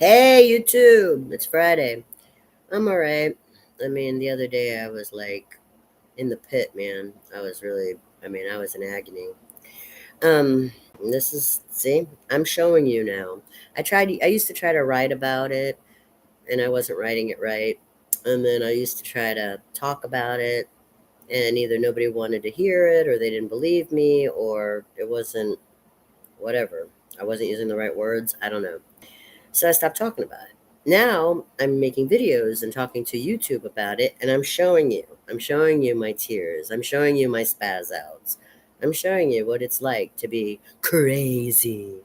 Hey, YouTube! It's Friday. I'm alright. I mean, the other day I was like in the pit, man. I was in agony. Um, see, I'm showing you now. I used to try to write about it, and I wasn't writing it right. And then I used to try to talk about it, and either nobody wanted to hear it, or they didn't believe me, or it wasn't whatever. I wasn't using the right words. I don't know. So I stopped talking about it. Now I'm making videos and talking to YouTube about it, and I'm showing you. I'm showing you my tears. I'm showing you my spaz outs. I'm showing you what it's like to be crazy.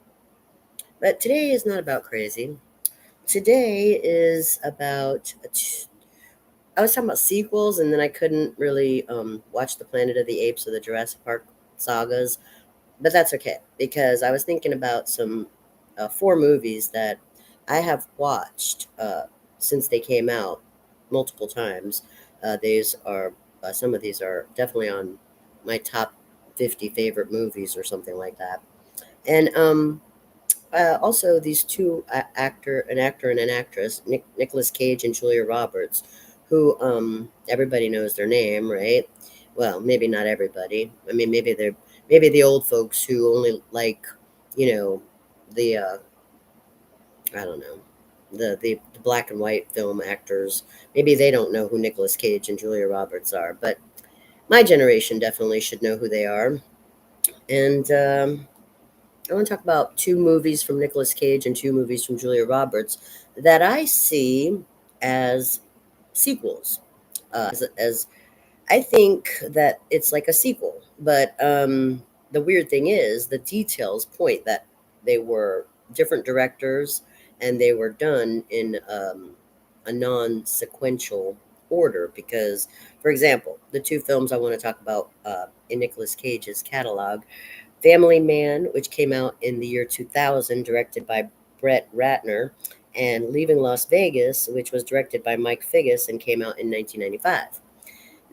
But today is not about crazy. Today is about. I was talking about sequels, and then I couldn't really watch the Planet of the Apes or the Jurassic Park sagas, but that's okay because I was thinking about some four movies that I have watched since they came out multiple times. These are Some of these are definitely on my top 50 favorite movies or something like that. And also these two an actor and an actress, Nicholas Cage and Julia Roberts, who everybody knows their name, right? Well, maybe not everybody. I mean, maybe the old folks who only like, you know, the I don't know, the black and white film actors. Maybe they don't know who Nicholas Cage and Julia Roberts are, but my generation definitely should know who they are. And I want to talk about two movies from Nicolas Cage and two movies from Julia Roberts that I see as sequels. As I think that it's like a sequel, but the weird thing is the details point that they were different directors and they were done in a non-sequential order. Because, for example, the two films I want to talk about in Nicolas Cage's catalog, Family Man, which came out in the year 2000, directed by Brett Ratner, and Leaving Las Vegas, which was directed by Mike Figgis and came out in 1995.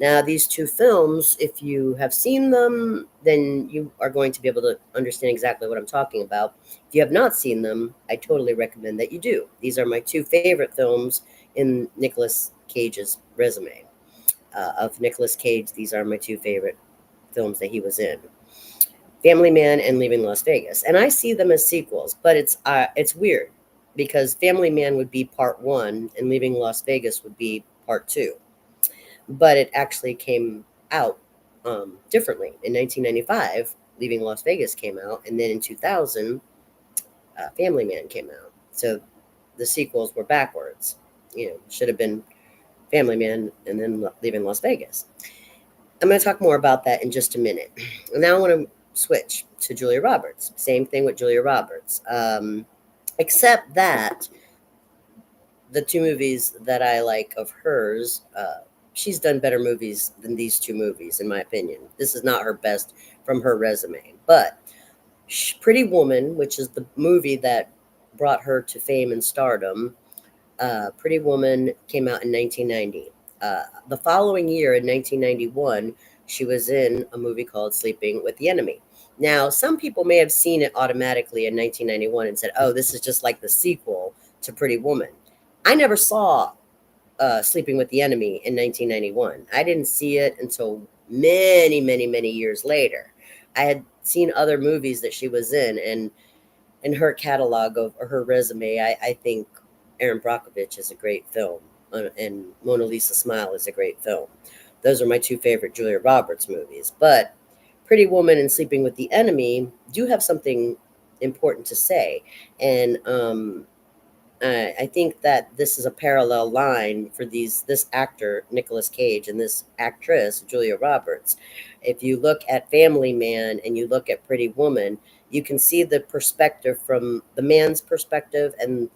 Now, these two films, if you have seen them, then you are going to be able to understand exactly what I'm talking about. If you have not seen them, I totally recommend that you do. These are my two favorite films in Nicolas Cage's resume. Of Nicolas Cage, these are my two favorite films that he was in. Family Man and Leaving Las Vegas. And I see them as sequels, but it's weird because Family Man would be part 1 and Leaving Las Vegas would be part 2. But it actually came out differently. In 1995, Leaving Las Vegas came out, and then in 2000, Family Man came out. So the sequels were backwards. Should have been Family Man and then Leaving Las Vegas. I'm going to talk more about that in just a minute. Now I want to switch to Julia Roberts. Same thing with Julia Roberts. Except that the two movies that I like of hers, she's done better movies than these two movies, in my opinion. This is not her best from her resume. But Pretty Woman, which is the movie that brought her to fame and stardom, Pretty Woman came out in 1990. The following year, in 1991, she was in a movie called Sleeping with the Enemy. Now, some people may have seen it automatically in 1991 and said, oh, this is just like the sequel to Pretty Woman. I never saw Sleeping with the Enemy in 1991. I didn't see it until many, many, many years later. I had seen other movies that she was in her catalog of or her resume, I think Aaron Brockovich is a great film, and Mona Lisa Smile is a great film. Those are my two favorite Julia Roberts movies. But Pretty Woman and Sleeping with the Enemy do have something important to say, and I think that this is a parallel line for this actor Nicolas Cage and this actress Julia Roberts. If you look at Family Man and you look at Pretty Woman, you can see the perspective from the man's perspective and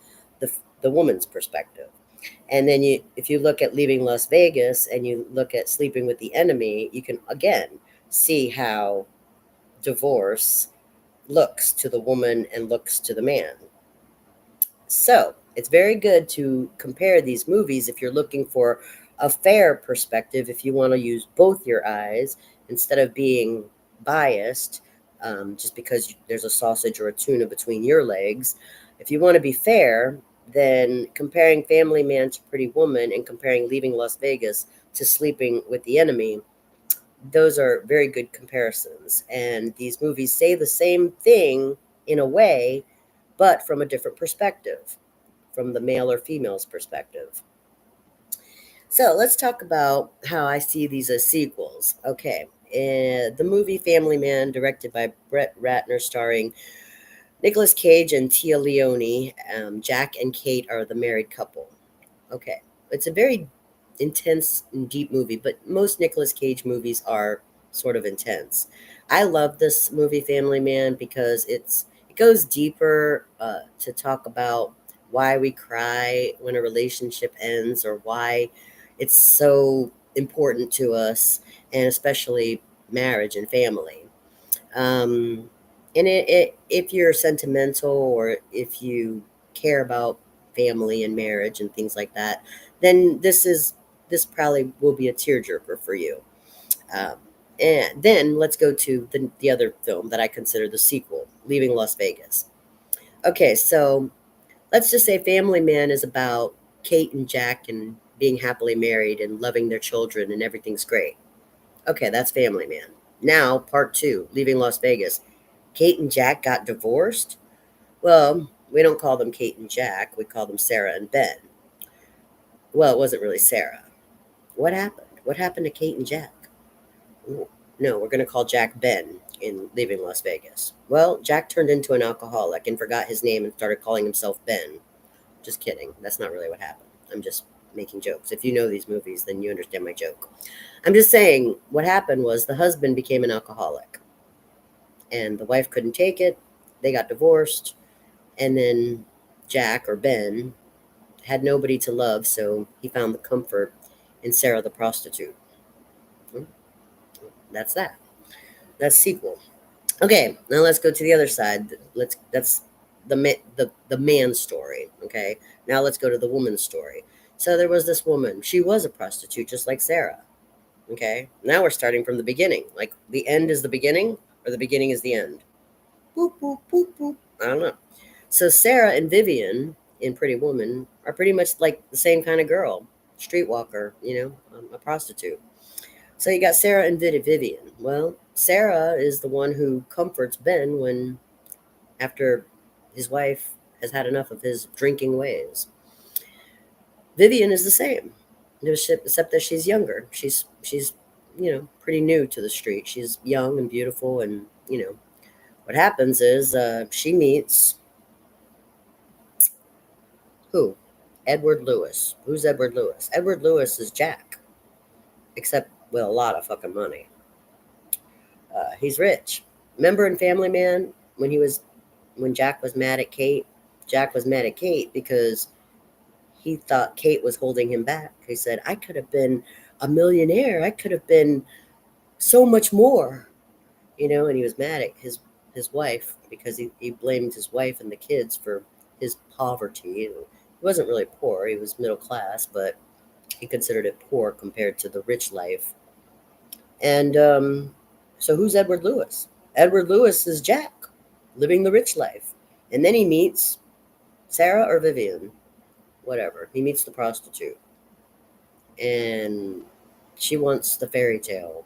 the woman's perspective. And then if you look at Leaving Las Vegas and you look at Sleeping with the Enemy, you can again see how divorce looks to the woman and looks to the man. So it's very good to compare these movies if you're looking for a fair perspective, if you want to use both your eyes instead of being biased just because there's a sausage or a tuna between your legs. If you want to be fair, then comparing Family Man to Pretty Woman and comparing Leaving Las Vegas to Sleeping with the Enemy, those are very good comparisons. And these movies say the same thing in a way, but from a different perspective, from the male or female's perspective. So let's talk about how I see these as sequels. Okay. The movie Family Man, directed by Brett Ratner, starring Nicolas Cage and Tia Leone. Jack and Kate are the married couple. Okay. It's a very intense and deep movie, but most Nicolas Cage movies are sort of intense. I love this movie Family Man because it goes deeper to talk about why we cry when a relationship ends, or why it's so important to us, and especially marriage and family. Um, and if you're sentimental, or if you care about family and marriage and things like that, then this probably will be a tearjerker for you. Um, and then let's go to the other film that I consider the sequel, Leaving Las Vegas. Okay, so let's just say Family Man is about Kate and Jack and being happily married and loving their children and everything's great. Okay, that's Family Man. Now, part two, Leaving Las Vegas. Kate and Jack got divorced? Well, we don't call them Kate and Jack. We call them Sarah and Ben. Well, it wasn't really Sarah. What happened? What happened to Kate and Jack? No, we're going to call Jack Ben in Leaving Las Vegas. Well, Jack turned into an alcoholic and forgot his name and started calling himself Ben. Just kidding. That's not really what happened. I'm just making jokes. If you know these movies, then you understand my joke. I'm just saying what happened was the husband became an alcoholic and the wife couldn't take it. They got divorced. And then Jack, or Ben, had nobody to love, so he found the comfort in Sarah the prostitute. Hmm, That's that. That's sequel. Okay, now let's go to the other side. That's the man's story. Okay, now let's go to the woman's story. So there was this woman. She was a prostitute, just like Sarah. Okay, now we're starting from the beginning. Like the end is the beginning, or the beginning is the end. Boop boop boop boop. I don't know. So Sarah and Vivian in Pretty Woman are pretty much like the same kind of girl, streetwalker, a prostitute. So you got Sarah and Vivian. Well, Sarah is the one who comforts Ben when after his wife has had enough of his drinking ways. Vivian is the same, except that she's younger. She's pretty new to the street. She's young and beautiful, and what happens is she meets who? Edward Lewis. Who's Edward Lewis? Edward Lewis is Jack, except with a lot of fucking money. He's rich. Remember in Family Man when Jack was mad at Kate? Jack was mad at Kate because he thought Kate was holding him back. He said, "I could have been a millionaire. I could have been so much more." And he was mad at his wife because he blamed his wife and the kids for his poverty. He wasn't really poor. He was middle class, but he considered it poor compared to the rich life. And so who's Edward Lewis? Edward Lewis is Jack, living the rich life. And then he meets Sarah or Vivian, whatever. He meets the prostitute. And she wants the fairy tale.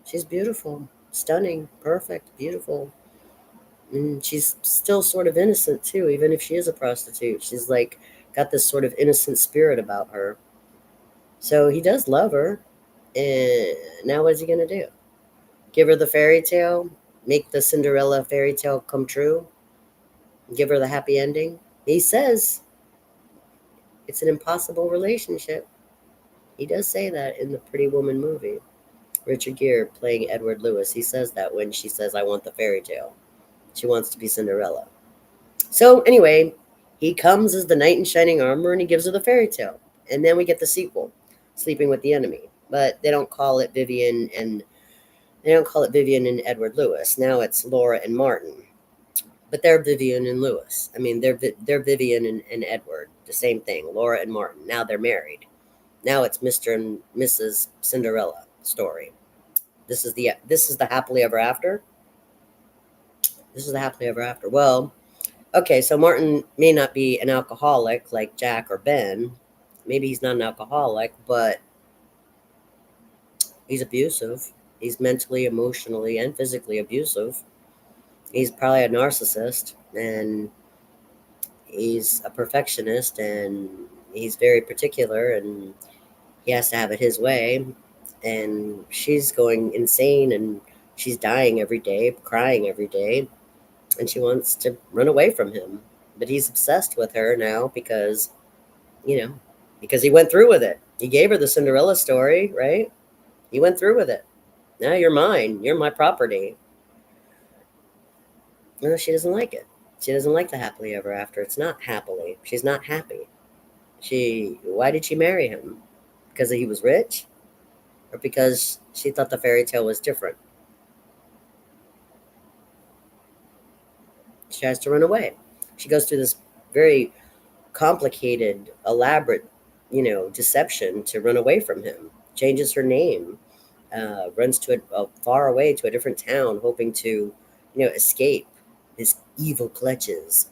She's beautiful, stunning, perfect, beautiful. And she's still sort of innocent too, even if she is a prostitute. She's like got this sort of innocent spirit about her. So he does love her. And now what is he going to do? Give her the fairy tale? Make the Cinderella fairy tale come true? Give her the happy ending? He says it's an impossible relationship. He does say that in the Pretty Woman movie. Richard Gere playing Edward Lewis. He says that when she says, "I want the fairy tale." She wants to be Cinderella. So anyway, he comes as the knight in shining armor and he gives her the fairy tale. And then we get the sequel, Sleeping with the Enemy. But they don't call it Vivian and Edward Lewis. Now it's Laura and Martin. But they're Vivian and Lewis. I mean, they're Vivian and Edward. The same thing, Laura and Martin. Now they're married. Now it's Mr. and Mrs. Cinderella story. This is the happily ever after. This is the happily ever after. Well, Okay, so Martin may not be an alcoholic like Jack or Ben. Maybe he's not an alcoholic, but he's abusive. He's mentally, emotionally, and physically abusive. He's probably a narcissist, and he's a perfectionist, and he's very particular, and he has to have it his way. And she's going insane, and she's dying every day, crying every day, and she wants to run away from him. But he's obsessed with her now because, you know, because he went through with it. He gave her the Cinderella story, right? He went through with it. Now you're mine. You're my property. No, she doesn't like it. She doesn't like the happily ever after. It's not happily. She's not happy. Why did she marry him? Because he was rich? Or because she thought the fairy tale was different? She has to run away. She goes through this very complicated, elaborate, deception to run away from him. Changes her name, runs to a far away to a different town, hoping to, escape his evil clutches.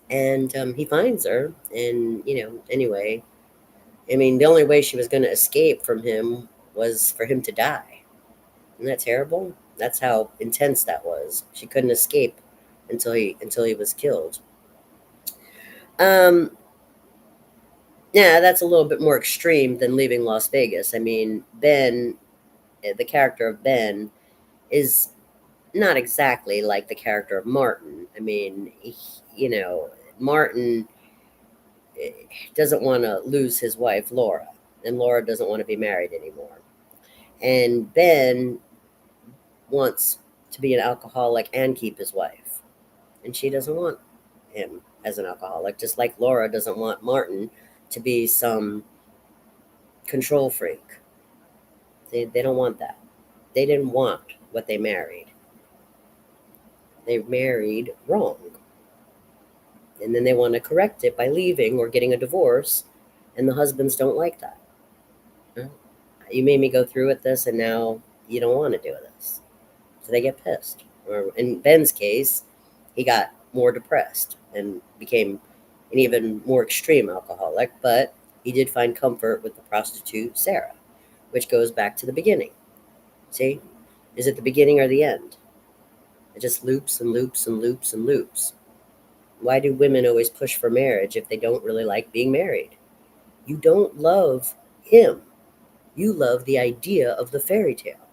And he finds her, and anyway, I mean, the only way she was going to escape from him was for him to die. Isn't that terrible? That's how intense that was. She couldn't escape until he was killed. Um, yeah, that's a little bit more extreme than leaving Las Vegas. I mean, Ben, the character of Ben, is not exactly like the character of Martin. I mean, Martin doesn't want to lose his wife, Laura, and Laura doesn't want to be married anymore. And Ben wants to be an alcoholic and keep his wife, and she doesn't want him as an alcoholic, just like Laura doesn't want Martin to be some control freak. They don't want that. They didn't want what they married. They married wrong. And then they want to correct it by leaving or getting a divorce. And the husbands don't like that. You made me go through with this, and now you don't want to do this. So they get pissed. Or in Ben's case, he got more depressed and became an even more extreme alcoholic. But he did find comfort with the prostitute, Sarah, which goes back to the beginning. See? Is it the beginning or the end? It just loops and loops and loops and loops. Why do women always push for marriage if they don't really like being married? You don't love him. You love the idea of the fairy tale.